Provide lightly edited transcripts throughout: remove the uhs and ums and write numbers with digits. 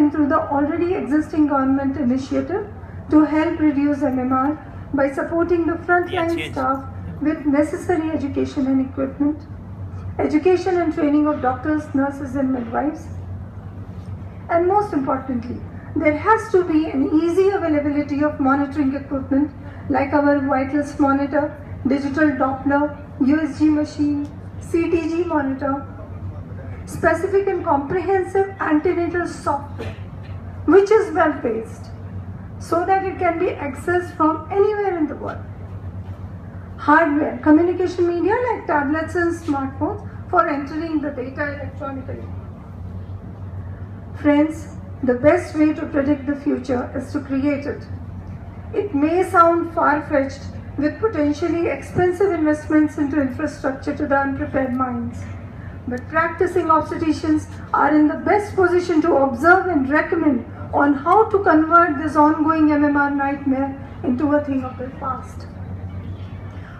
into the already existing government initiative to help reduce MMR by supporting the frontline staff with necessary education and equipment, education and training of doctors, nurses and midwives. And most importantly, there has to be an easy availability of monitoring equipment like our Vitals monitor, digital Doppler, USG machine, CTG monitor, specific and comprehensive antenatal software which is well paced so that it can be accessed from anywhere in the world. Hardware, communication media like tablets and smartphones for entering the data electronically. Friends, the best way to predict the future is to create it. It may sound far-fetched with potentially expensive investments into infrastructure to the unprepared minds, but practicing obstetricians are in the best position to observe and recommend on how to convert this ongoing MMR nightmare into a thing of the past.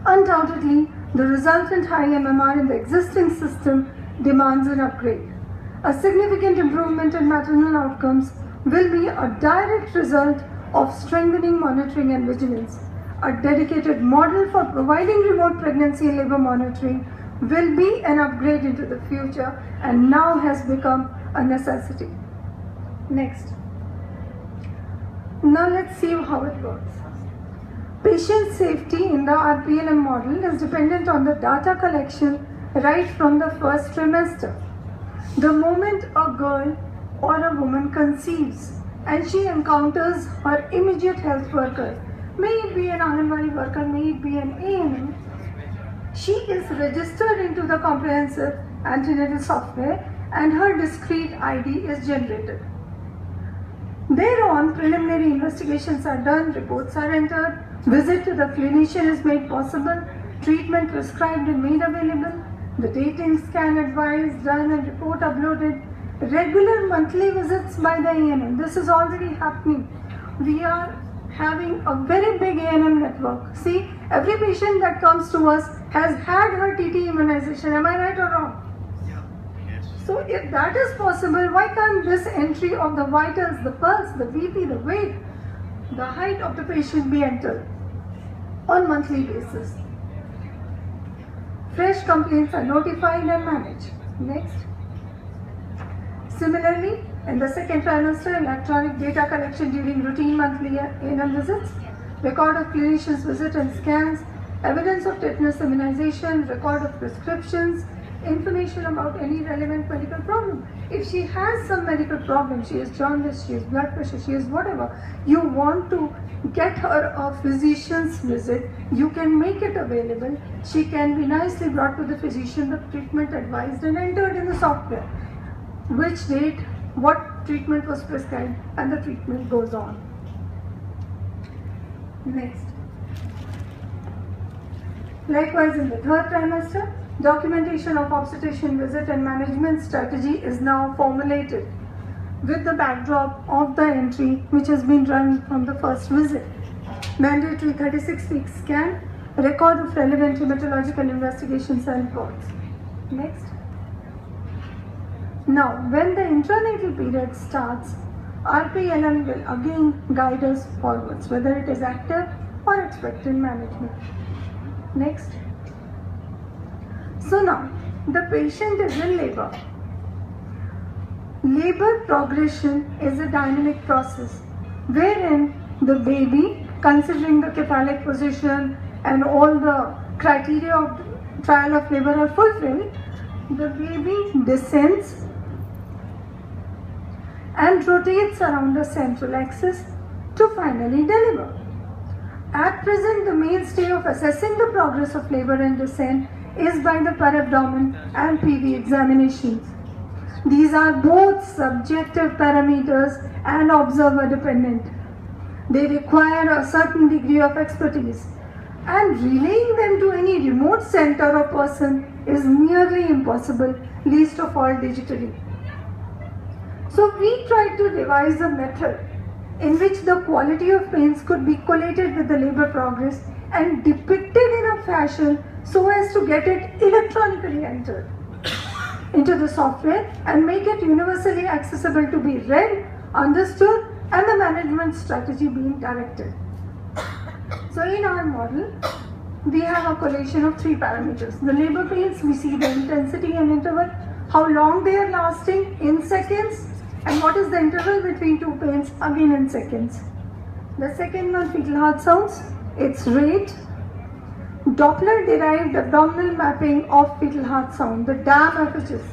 Undoubtedly, the resultant high MMR in the existing system demands an upgrade. A significant improvement in maternal outcomes will be a direct result of strengthening monitoring and vigilance. A dedicated model for providing remote pregnancy and labor monitoring will be an upgrade into the future and now has become a necessity. Next. Now let's see how it works. Patient safety in the RPLM model is dependent on the data collection right from the first trimester. The moment a girl or a woman conceives and she encounters her immediate health worker, may it be an Anganwadi worker, may it be an ANM, she is registered into the comprehensive antenatal software and her discrete ID is generated. Thereon, preliminary investigations are done, reports are entered, visit to the clinician is made possible, treatment prescribed and made available, the dating scan advised, done and report uploaded, regular monthly visits by the ANM. This is already happening. We are having a very big ANM network. See, every patient that comes to us has had her TT immunization. Am I right or wrong? So if that is possible, why can't this entry of the vitals, the pulse, the BP, the weight, the height of the patient be entered on monthly basis? Fresh complaints are notified and managed. Next. Similarly, in the second trimester, electronic data collection during routine monthly ANM visits, record of clinician's visit and scans, evidence of tetanus immunization, record of prescriptions, information about any relevant medical problem. If she has some medical problem, she has jaundice, she has blood pressure, she has whatever, you want to get her a physician's visit, you can make it available. She can be nicely brought to the physician, the treatment advised and entered in the software. Which date, what treatment was prescribed, and the treatment goes on. Next. Likewise, in the third trimester, documentation of obstetrician visit and management strategy is now formulated with the backdrop of the entry which has been run from the first visit. Mandatory 36-week scan, record of relevant hematological investigations and reports. Next. Now, when the intranatal period starts, RPLM will again guide us forwards, whether it is active or expectant management. Next. So now, the patient is in labor. Labor progression is a dynamic process wherein the baby, considering the cephalic position and all the criteria of trial of labor are fulfilled, the baby descends and rotates around the central axis to finally deliver. At present, the mainstay of assessing the progress of labor and descent is by the per abdomen and PV examinations. These are both subjective parameters and observer dependent. They require a certain degree of expertise, and relaying them to any remote center or person is nearly impossible, least of all digitally. So we tried to devise a method in which the quality of pains could be collated with the labor progress and depicted in a fashion so as to get it electronically entered into the software and make it universally accessible to be read understood and the management strategy being directed. So in our model, we have a collation of 3 parameters. The labor pains, we see the intensity and interval, how long they are lasting in seconds, and what is the interval between 2 pains, again in seconds. The second one, fetal heart sounds, its rate, Doppler derived abdominal mapping of fetal heart sound, the DAM FHS.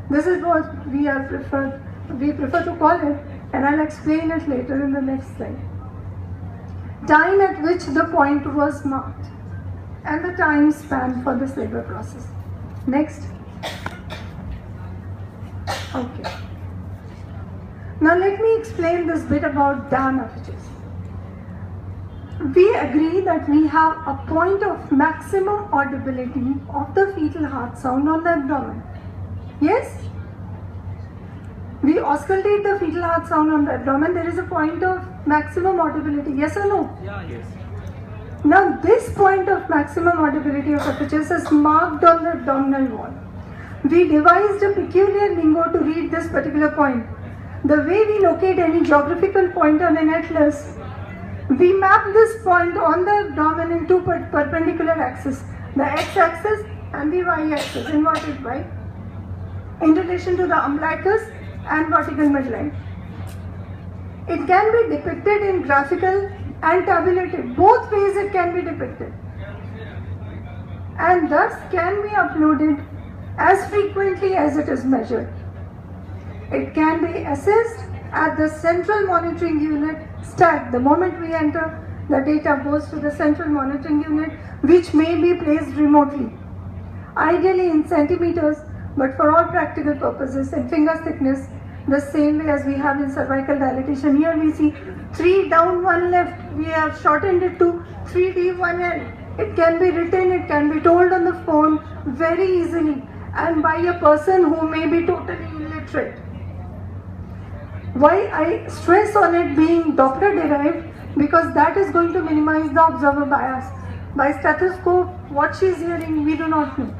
This is what we prefer to call it, and I'll explain it later in the next slide. Time at which the point was marked and the time span for this labor process. Next. Okay. Now let me explain this bit about DAM FHS. We agree that we have a point of maximum audibility of the fetal heart sound on the abdomen. Yes? We auscultate the fetal heart sound on the abdomen. There is a point of maximum audibility. Yes or no? Yeah, yes. Now this point of maximum audibility of FHS is marked on the abdominal wall. We devised a peculiar lingo to read this particular point. The way we locate any geographical point on an atlas, we map this point on the abdomen in 2 perpendicular axes, the x-axis and the y-axis, inverted y, in relation to the umbilicus and vertical midline. It can be depicted in graphical and tabulated. Both ways it can be depicted. And thus can be uploaded as frequently as it is measured. It can be assessed at the central monitoring unit stack. The moment we enter, the data goes to the central monitoring unit, which may be placed remotely. Ideally in centimeters, but for all practical purposes in finger thickness, the same way as we have in cervical dilatation. Here we see 3 down 1 left. We have shortened it to 3D 1L. It can be written, it can be told on the phone very easily and by a person who may be totally illiterate. Why I stress on it being Doppler derived? Because that is going to minimize the observer bias. By stethoscope, what she is hearing, we do not know.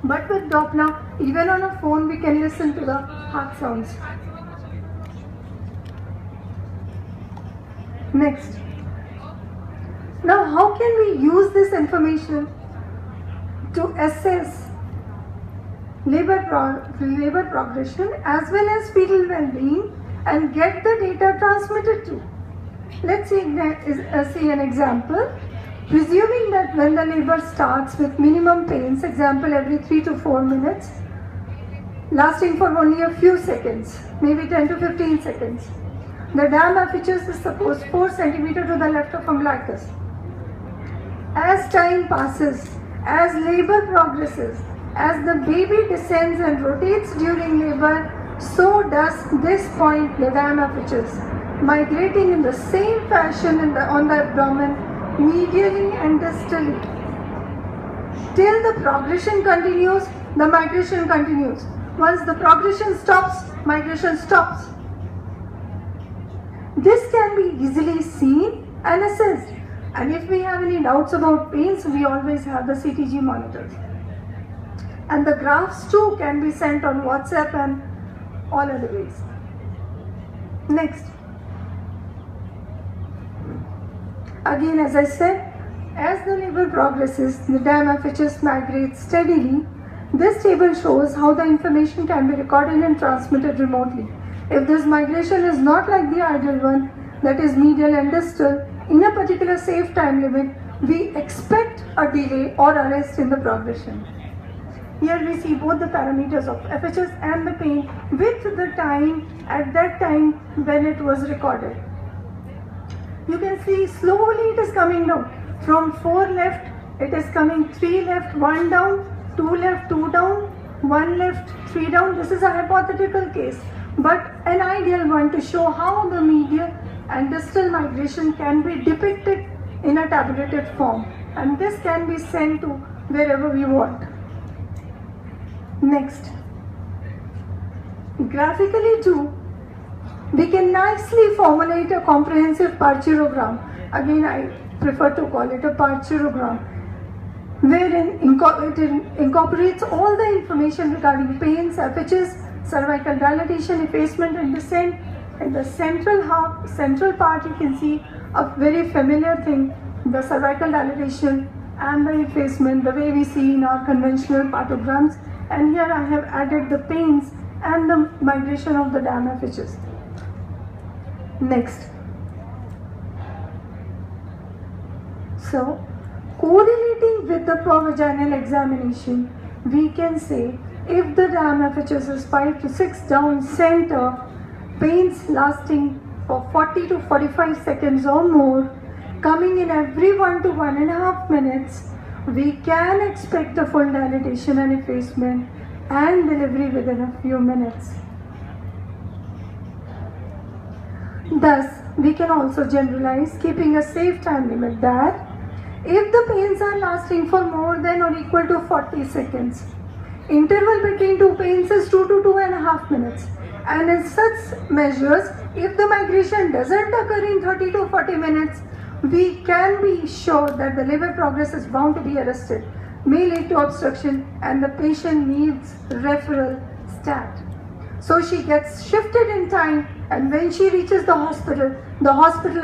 But with Doppler, even on a phone, we can listen to the heart sounds. Next. Now, how can we use this information to assess labor progression as well as fetal well-being and get the data transmitted to? Let's see an example. Presuming that when the labor starts with minimum pains, example every 3 to 4 minutes, lasting for only a few seconds, maybe 10 to 15 seconds, the DAM FHS is supposed 4 cm to the left of umbilicus. As time passes, as labor progresses, as the baby descends and rotates during labor, so does this point, the DAM FHS, migrating in the same fashion on the abdomen, medially and distally. Till the progression continues, the migration continues. Once the progression stops, migration stops. This can be easily seen and assessed. And if we have any doubts about pains, we always have the CTG monitors. And the graphs too can be sent on WhatsApp and all other ways. Next. Again, as I said, as the labor progresses, the DAM FHS migrates steadily. This table shows how the information can be recorded and transmitted remotely. If this migration is not like the ideal one, that is medial and distal, in a particular safe time limit, we expect a delay or arrest in the progression. Here we see both the parameters of FHS and the pain with the time at that time when it was recorded. You can see slowly it is coming down. From 4 left, it is coming 3 left, 1 down, 2 left, 2 down, 1 left, 3 down. This is a hypothetical case, but an ideal one to show how the medial and distal migration can be depicted in a tabulated form. And this can be sent to wherever we want. Next. Graphically too, we can nicely formulate a comprehensive parturogram. Again, I prefer to call it a parturogram, wherein it incorporates all the information regarding pains, FHS, cervical dilatation, effacement and descent, In the central part, you can see a very familiar thing, the cervical dilatation and the effacement, the way we see in our conventional partograms. And here I have added the pains and the migration of the diaphragms. Next. So, correlating with the provaginal examination, we can say if the diaphragm is 5 to 6 down center, pains lasting for 40 to 45 seconds or more, coming in every 1 to 1.5 minutes, we can expect the full dilatation and effacement and delivery within a few minutes. Thus, we can also generalize, keeping a safe time limit, that if the pains are lasting for more than or equal to 40 seconds, interval between two pains is 2 to 2.5 minutes. And in such measures, if the migration doesn't occur in 30 to 40 minutes, we can be sure that the labor progress is bound to be arrested, may lead to obstruction, and the patient needs referral stat. So she gets shifted in time, and when she reaches the hospital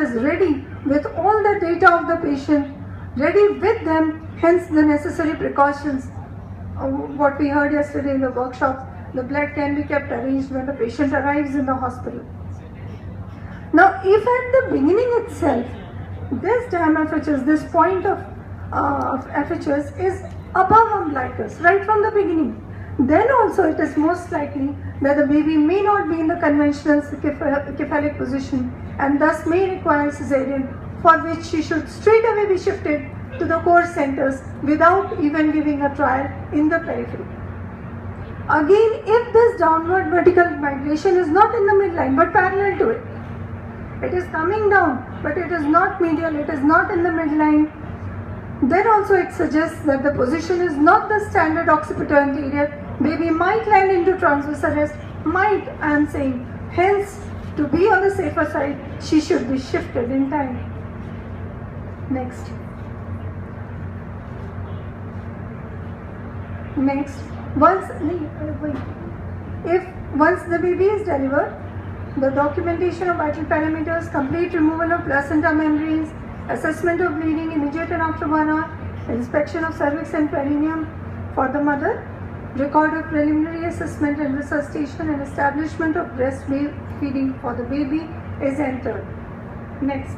is ready with all the data of the patient, ready with them, hence the necessary precautions. What we heard yesterday in the workshop, the blood can be kept arranged when the patient arrives in the hospital. Now, if at the beginning itself, this diaphragm, this point of FHS is above umbilicus, right from the beginning, then also it is most likely that the baby may not be in the conventional cephalic position and thus may require cesarean, for which she should straight away be shifted to the core centers without even giving a trial in the periphery. Again, if this downward vertical migration is not in the midline but parallel to it, it is coming down but it is not medial, it is not in the midline, then also it suggests that the position is not the standard occipital anterior. Baby might land into transverse arrest, might, I am saying. Hence, to be on the safer side, she should be shifted in time. Next. Once the baby is delivered, the documentation of vital parameters, complete removal of placenta membranes, assessment of bleeding immediate and after 1 hour, inspection of cervix and perineum for the mother, record of preliminary assessment and resuscitation, and establishment of breastfeeding for the baby is entered. Next.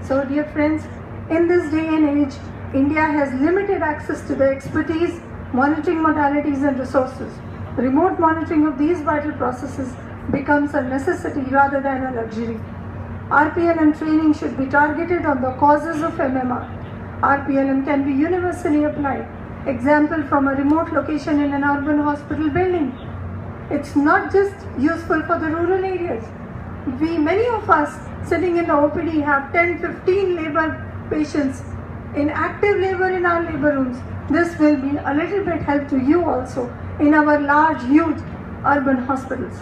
So dear friends, in this day and age, India has limited access to the expertise, monitoring modalities and resources. Remote monitoring of these vital processes becomes a necessity rather than a luxury. RPLM training should be targeted on the causes of MMR. RPLM can be universally applied. Example from a remote location in an urban hospital building. It's not just useful for the rural areas. Many of us sitting in the OPD have 10-15 labor patients in active labor in our labor rooms. This will be a little bit help to you also in our large, huge urban hospitals.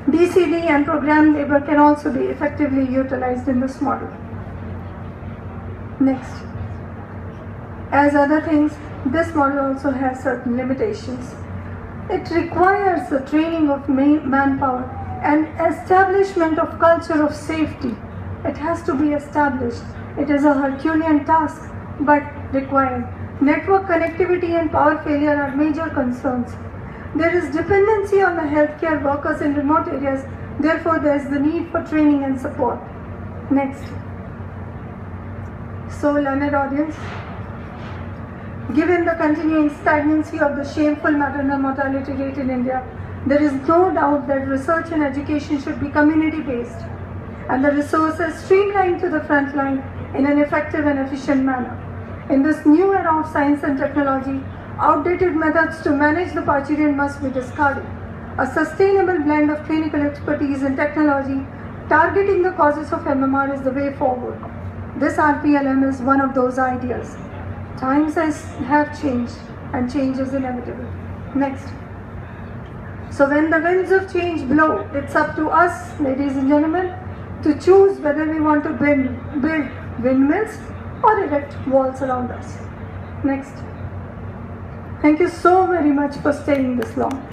DCD and programmed labor can also be effectively utilized in this model. Next. As other things, this model also has certain limitations. It requires the training of manpower and establishment of culture of safety. It has to be established. It is a Herculean task, but required. Network connectivity and power failure are major concerns. There is dependency on the healthcare workers in remote areas, therefore there is the need for training and support. Next. So, learned audience, given the continuing stagnancy of the shameful maternal mortality rate in India, there is no doubt that research and education should be community-based and the resources streamlined to the front line in an effective and efficient manner. In this new era of science and technology, outdated methods to manage the parturient must be discarded. A sustainable blend of clinical expertise and technology targeting the causes of MMR is the way forward. This RPLM is one of those ideas. Times have changed and change is inevitable. Next. So when the winds of change blow, it's up to us, ladies and gentlemen, to choose whether we want to build windmills or erect walls around us. Next. Thank you so very much for staying this long.